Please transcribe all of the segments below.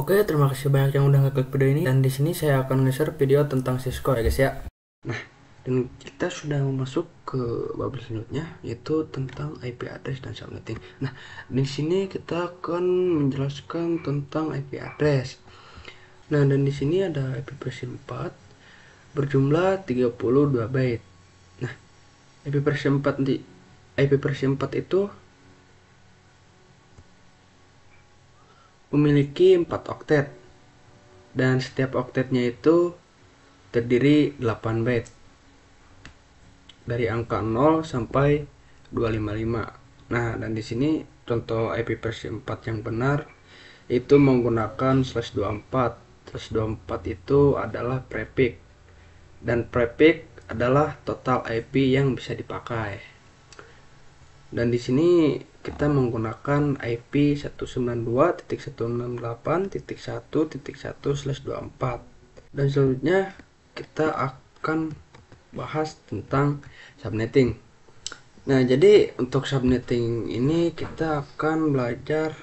Oke, terima kasih banyak yang udah ngeklik video ini. Dan di sini saya akan nge-share video tentang Cisco ya guys ya. Nah, dan kita sudah masuk ke bab selanjutnya, yaitu tentang IP address dan subnetting. Nah, di sini kita akan menjelaskan tentang IP address. Nah, dan di sini ada IP versi 4 berjumlah 32 byte. Nah, IP versi 4 itu memiliki 4 oktet. Dan setiap oktetnya itu terdiri 8 byte. Dari angka 0 sampai 255. Nah, dan di sini contoh IP versi 4 yang benar itu menggunakan /24. /24 itu adalah prefix. Dan prefix adalah total IP yang bisa dipakai. Dan di sini kita menggunakan IP 192.168.1.1/24. Dan selanjutnya kita akan bahas tentang subnetting. Nah, jadi untuk subnetting ini kita akan belajar.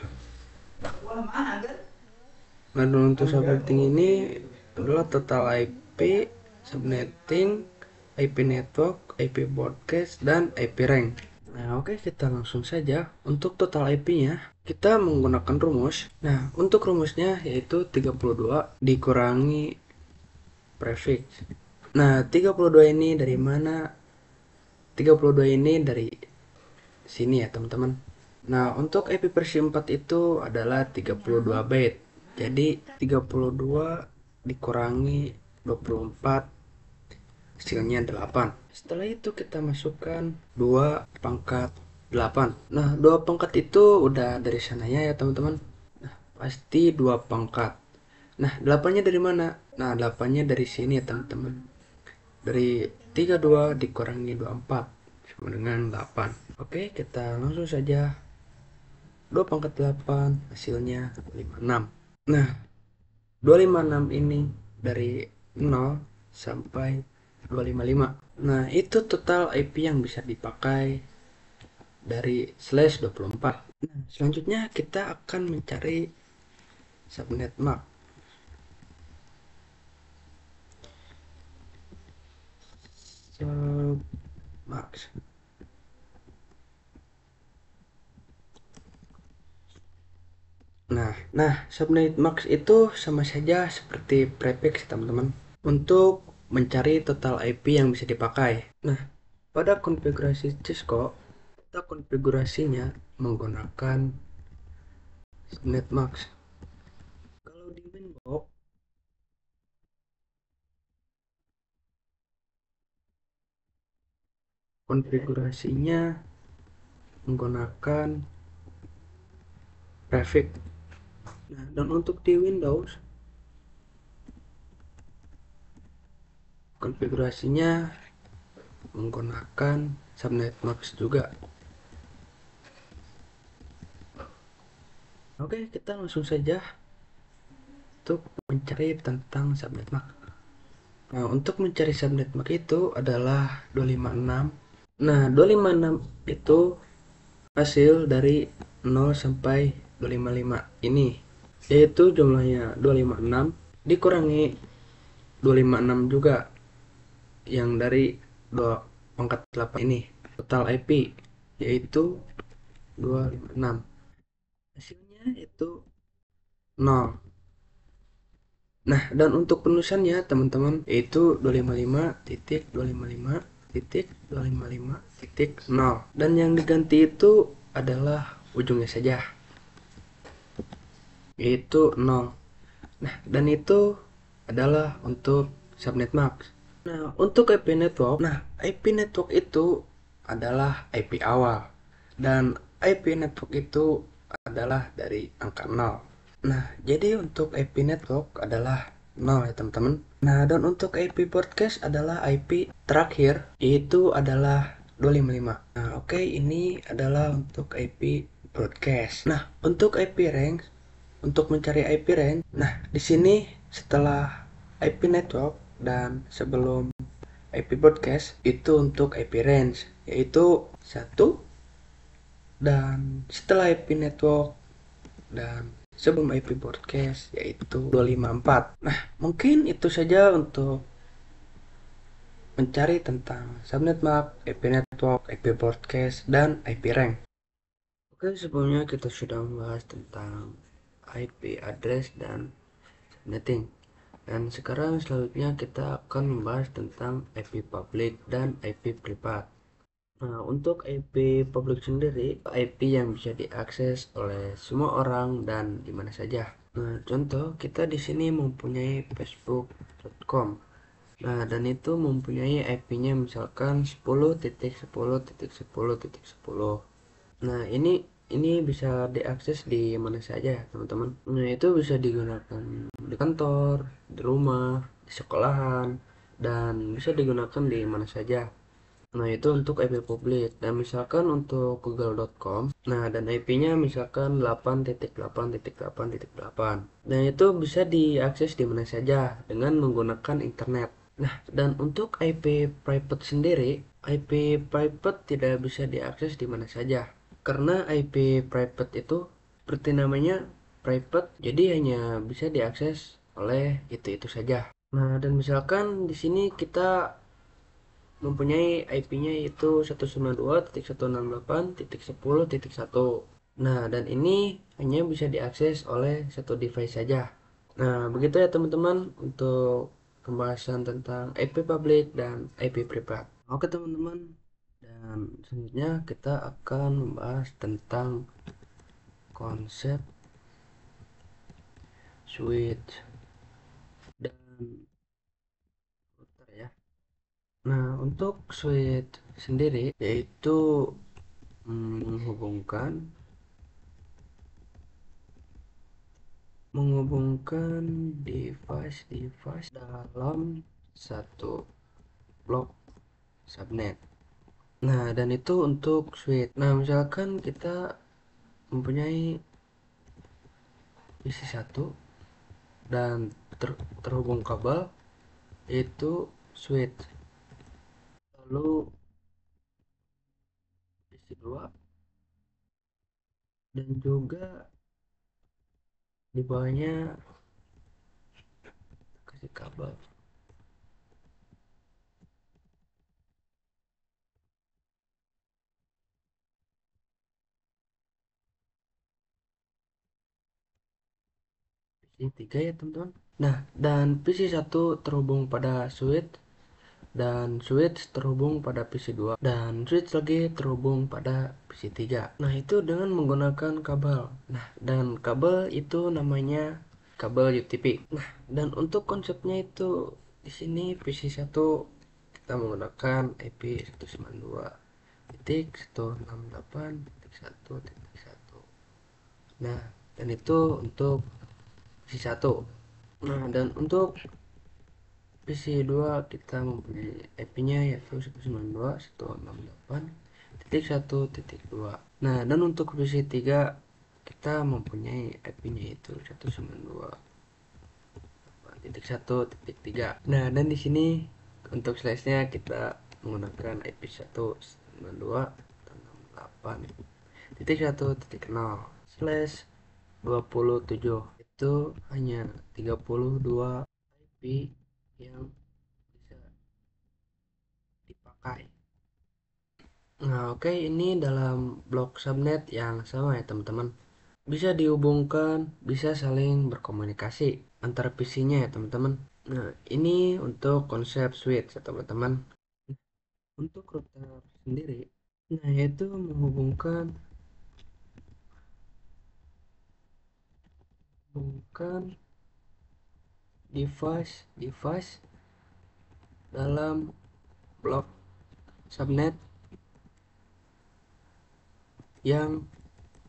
Nah, untuk subnetting ini adalah total IP, subnetting, IP network, IP broadcast, dan IP rank. Nah, oke, kita langsung saja. Untuk total IP-nya, kita menggunakan rumus. Nah, untuk rumusnya yaitu 32 dikurangi prefix. Nah, 32 ini dari mana? 32 ini dari sini ya, teman-teman. Nah, untuk IP versi 4 itu adalah 32 byte. Jadi, 32 dikurangi 24, hasilnya 8. Setelah itu kita masukkan 2 pangkat 8. Nah, 2 pangkat itu udah dari sananya ya, teman-teman. Nah, pasti 2 pangkat. Nah, 8-nya dari mana? Nah, 8-nya dari sini ya, teman-teman. Dari 32 dikurangi 24 sama dengan 8. Oke, kita langsung saja. 2 pangkat 8 hasilnya 56. Nah, 256 ini dari 0 sampai 255. Nah, itu total IP yang bisa dipakai dari /24. Nah, selanjutnya kita akan mencari subnet MAC. Submax. Nah, subnet max itu sama saja seperti prefix, teman-teman, untuk mencari total IP yang bisa dipakai. Nah, pada konfigurasi Cisco, kita konfigurasinya menggunakan subnet max. Kalau di Winbox, konfigurasinya menggunakan prefix. Nah, dan untuk di Windows, konfigurasinya menggunakan subnet max juga. Oke, kita langsung saja untuk mencari tentang subnet MAC. Nah, untuk mencari subnet MAC itu adalah 256. Nah, 256 itu hasil dari 0 sampai 255 ini, yaitu jumlahnya 256 dikurangi 256 juga yang dari 2 pangkat 8 ini. Total IP yaitu 256. Hasilnya itu 0. Nah, dan untuk penulisannya teman-teman yaitu 255.255.255.0, dan yang diganti itu adalah ujungnya saja, yaitu 0. Nah, dan itu adalah untuk subnet max. Nah, untuk IP network, IP network itu adalah IP awal, dan IP network itu adalah dari angka 0. Nah, jadi untuk IP network adalah 0 ya, teman-teman. Nah, dan untuk IP broadcast adalah IP terakhir, yaitu adalah 255. Nah, oke, ini adalah untuk IP broadcast. Nah, untuk IP range, untuk mencari IP range, nah, di sini setelah IP network dan sebelum IP broadcast itu untuk IP range, yaitu 1, dan setelah IP network dan sebelum IP broadcast, yaitu 254. Nah, mungkin itu saja untuk mencari tentang subnet map, IP network, IP broadcast, dan IP rank. Oke, sebelumnya kita sudah membahas tentang IP address dan subnetting. Dan sekarang selanjutnya kita akan membahas tentang IP public dan IP private. Nah, untuk IP public sendiri, IP yang bisa diakses oleh semua orang dan di mana saja. Nah, contoh kita di sini mempunyai facebook.com. Nah, dan itu mempunyai IP-nya misalkan 10.10.10.10. Nah, ini bisa diakses di mana saja, teman-teman. Nah, itu bisa digunakan di kantor, di rumah, di sekolahan, dan bisa digunakan di mana saja. Nah, itu untuk IP publik. Dan misalkan untuk google.com, nah dan IP-nya misalkan 8.8.8.8. Dan itu bisa diakses di mana saja dengan menggunakan internet. Nah, dan untuk IP private sendiri, IP private tidak bisa diakses di mana saja. Karena IP private itu seperti namanya private, jadi hanya bisa diakses oleh itu saja. Nah, dan misalkan di sini kita mempunyai IP-nya yaitu 192.168.10.1. Nah, dan ini hanya bisa diakses oleh satu device saja. Nah, begitu ya teman-teman untuk pembahasan tentang IP public dan IP private. Oke teman-teman, dan selanjutnya kita akan membahas tentang konsep switch dan router ya. Nah, untuk switch sendiri yaitu menghubungkan menghubungkan device-device dalam satu blok subnet. Nah, dan itu untuk switch. Nah, misalkan kita mempunyai PC satu dan terhubung kabel itu switch. Lalu PC 2 dan juga di bawahnya kasih kabel. PC 3 ya, teman-teman. Nah, dan PC 1 terhubung pada switch dan switch terhubung pada PC 2 dan switch lagi terhubung pada PC 3. Nah, itu dengan menggunakan kabel. Nah, dan kabel itu namanya kabel UTP. Nah, dan untuk konsepnya itu di sini PC 1 kita menggunakan IP 192.168.1.1. Nah, dan itu untuk PC 1. Nah, dan untuk PC 2 kita mempunyai IP-nya yaitu 192.168.1.2. Nah, dan untuk PC 3 kita mempunyai IP-nya yaitu 192.1.1.3. Nah, dan di sini untuk slash-nya kita menggunakan IP 192.168.1.0 slash 27. Itu hanya 32 IP yang bisa dipakai. Nah, oke, ini dalam blok subnet yang sama ya, teman-teman. Bisa dihubungkan, bisa saling berkomunikasi antar PC-nya ya, teman-teman. Nah, ini untuk konsep switch ya, teman-teman. Untuk router sendiri, nah yaitu menghubungkan device-device dalam blok subnet yang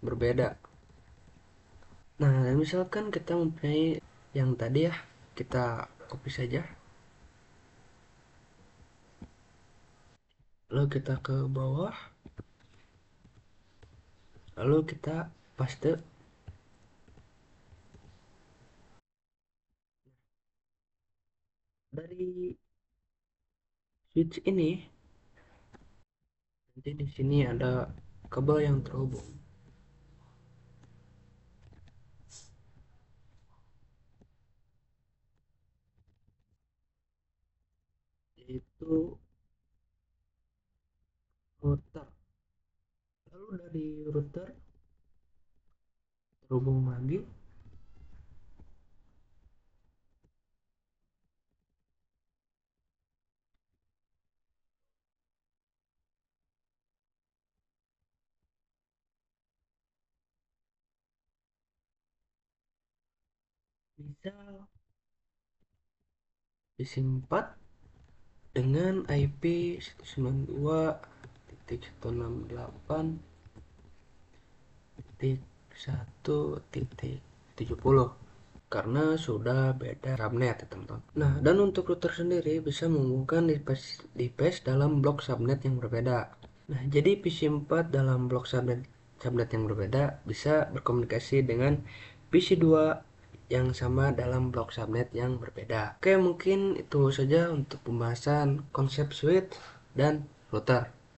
berbeda. Nah, misalkan kita mempunyai yang tadi ya, kita copy saja. Lalu kita ke bawah, lalu kita paste. Dari switch ini, nanti di sini ada kabel yang terhubung. yaitu router. Lalu dari router terhubung lagi bisa disimpan dengan IP 192.168.1.70 karena sudah beda subnet ya teman-teman. Nah, dan untuk router sendiri bisa menghubungkan device dalam blok subnet yang berbeda. Nah, jadi PC4 dalam blok subnet yang berbeda bisa berkomunikasi dengan PC2 yang sama dalam blok subnet yang berbeda. Oke, mungkin itu saja untuk pembahasan konsep switch dan router.